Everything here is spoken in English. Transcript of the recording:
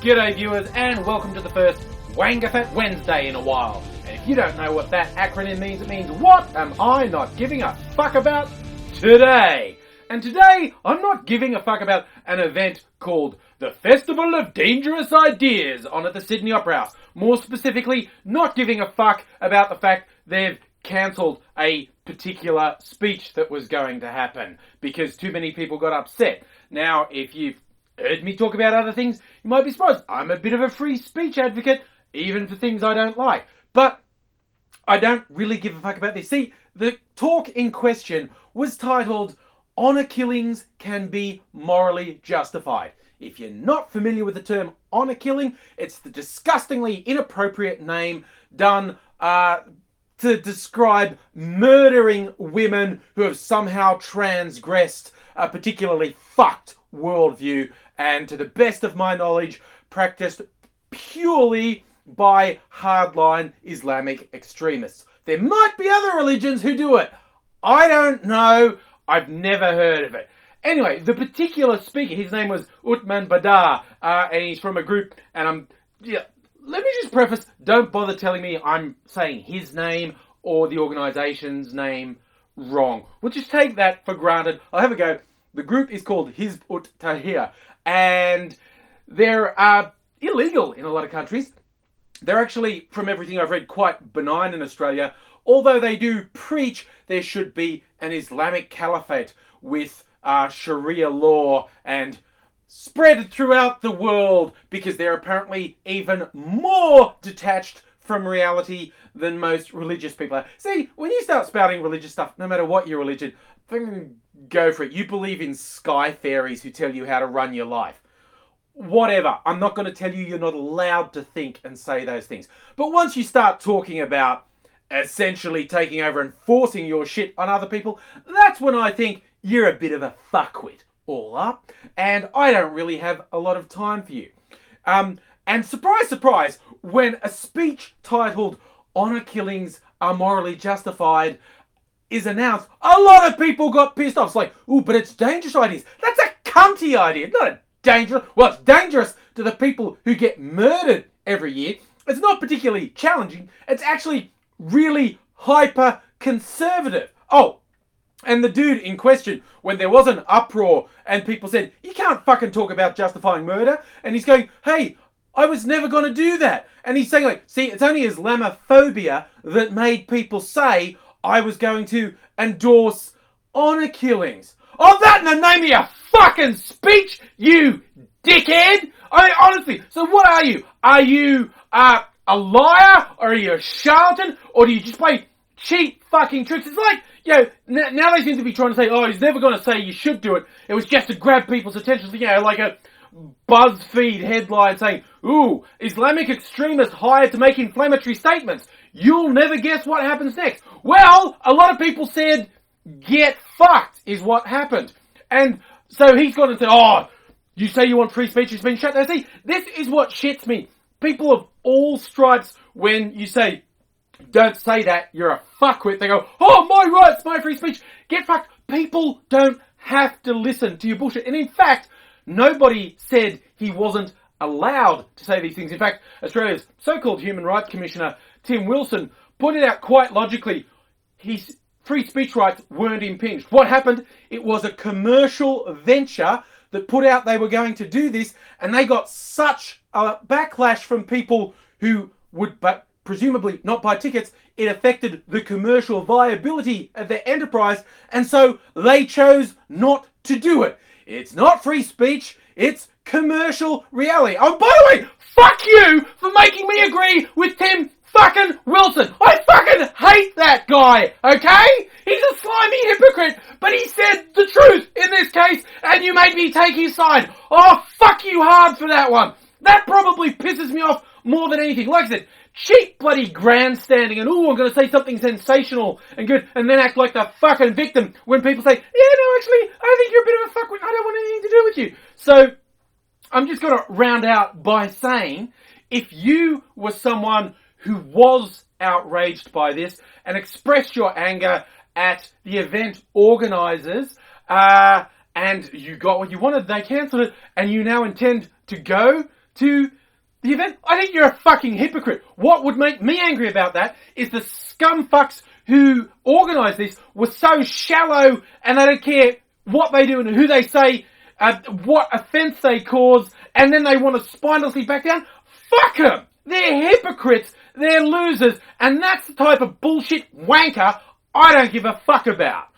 G'day viewers and welcome to the first WAINGAFAT Wednesday in a while. And if you don't know what that acronym means, it means what am I not giving a fuck about today? And today I'm not giving a fuck about an event called the Festival of Dangerous Ideas on at the Sydney Opera House. More specifically, not giving a fuck about the fact they've cancelled a particular speech that was going to happen because too many people got upset. Now, if you've heard me talk about other things, you might be surprised. I'm a bit of a free speech advocate, even for things I don't like. But I don't really give a fuck about this. See, the talk in question was titled, "Honour Killings Can Be Morally Justified." If you're not familiar with the term honour killing, it's the disgustingly inappropriate name done to describe murdering women who have somehow transgressed a particularly fucked worldview, and to the best of my knowledge, practiced purely by hardline Islamic extremists. There might be other religions who do it. I don't know. I've never heard of it. Anyway, the particular speaker, his name was Uthman Badar, and he's from a group, and let me just preface, don't bother telling me I'm saying his name or the organisation's name wrong. We'll just take that for granted. I'll have a go. The group is called Hizb ut-Tahrir, and they're illegal in a lot of countries. They're actually, from everything I've read, quite benign in Australia, although they do preach there should be an Islamic caliphate with Sharia law and spread throughout the world, because they're apparently even more detached from reality than most religious people are. See, when you start spouting religious stuff, no matter what your religion, go for it. You believe in sky fairies who tell you how to run your life. Whatever. I'm not going to tell you you're not allowed to think and say those things. But once you start talking about essentially taking over and forcing your shit on other people, that's when I think you're a bit of a fuckwit all up. And I don't really have a lot of time for you. And surprise, surprise, when a speech titled "Honour Killings Are Morally Justified" is announced, a lot of people got pissed off. It's like, ooh, but it's dangerous ideas. That's a cunty idea. It's not a dangerous. Well, it's dangerous to the people who get murdered every year. It's not particularly challenging. It's actually really hyper conservative. Oh, and the dude in question, when there was an uproar and people said, you can't fucking talk about justifying murder. And he's going, hey, I was never going to do that. And he's saying, like, see, it's only Islamophobia that made people say I was going to endorse honour killings. Oh, that in the name of your fucking speech, you dickhead! I mean, honestly, so what are you? Are you a liar? Or are you a charlatan? Or do you just play cheap fucking tricks? It's like, now they seem to be trying to say, oh, he's never going to say you should do it. It was just to grab people's attention. Like a BuzzFeed headline saying, ooh, Islamic extremists hired to make inflammatory statements. You'll never guess what happens next. Well, a lot of people said, get fucked is what happened. And so he's gone and said, oh, you say you want free speech, it's been shut down. See, this is what shits me. People of all stripes, when you say, don't say that, you're a fuckwit, they go, oh, my rights, my free speech. Get fucked. People don't have to listen to your bullshit. And in fact, nobody said he wasn't allowed to say these things. In fact, Australia's so-called Human Rights Commissioner, Tim Wilson, pointed out quite logically his free speech rights weren't impinged. What happened? It was a commercial venture that put out they were going to do this, and they got such a backlash from people who would presumably not buy tickets. It affected the commercial viability of their enterprise, and so they chose not to do it. It's not free speech, it's commercial reality. Oh, by the way, fuck you for making me agree with Tim fucking Wilson. I fucking hate that guy, okay? He's a slimy hypocrite, but he said the truth in this case, and you made me take his side. Oh, fuck you hard for that one. That probably pisses me off more than anything. Like I said, cheap bloody grandstanding and, ooh, I'm going to say something sensational and good, and then act like the fucking victim when people say, yeah, no, actually, I think you're a bit of a fuckwit. I don't want anything to do with you. So I'm just going to round out by saying, if you were someone who was outraged by this and expressed your anger at the event organisers, and you got what you wanted, they cancelled it, and you now intend to go to the event, I think you're a fucking hypocrite. What would make me angry about that is the scumfucks who organised this were so shallow and they don't care what they do and who they say, what offence they cause, and then they want to spinelessly back down. Fuck them! They're hypocrites, they're losers, and that's the type of bullshit wanker I don't give a fuck about.